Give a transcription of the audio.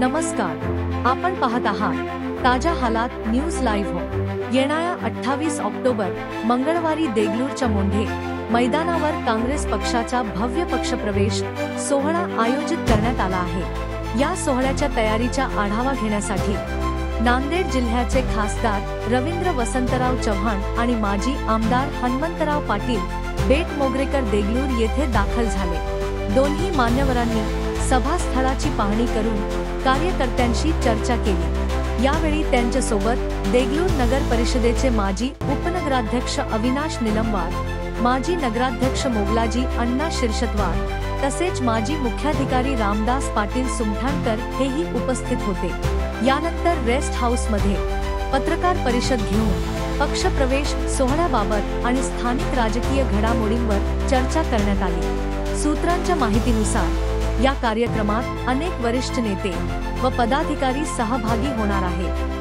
नमस्कार, आपण पाहत आहात ताजा हालात न्यूज लाईव्ह हो। येणाऱ्या 28 ऑक्टोबर मंगळवारी देगलूरच्या मोंढे मैदानावर काँग्रेस पक्षाचा भव्य पक्षप्रवेश सोहळा आयोजित करण्यात आला आहे। या सोहळ्याच्या तयारीचा आढावा घेण्यासाठी नांदेड जिल्ह्याचे खासदार रवींद्र वसंतराव चव्हाण आणि माजी आमदार हनुमंतराव पाटील बेटमोगरेकर देगलूर येथे दाखल झाले। दोन्ही मान्यवरांनी सभास्थळाची पाहणी करून कार्यकर्त्यांशी चर्चा केली। यावेळी त्यांच्या सोबत देगलूर नगर परिषदेचे माजी उपनगराध्यक्ष अविनाश निलंवार, माजी नगराध्यक्ष मोगलाजी अण्णा शिरशतवार तसेच माजी मुख्याधिकारी रामदास पाटील सुमठाणकर हेही उपस्थित होते। यानंतर रेस्ट हाऊस मध्ये पत्रकार परिषद घेऊन पक्षप्रवेश सोहळ्याबाबत आणि स्थानिक राजकीय घडामोडींवर चर्चा करण्यात आली। सूत्रांच्या माहितीनुसार या कार्यक्रमात अनेक वरिष्ठ नेते व पदाधिकारी सहभागी होणार आहेत।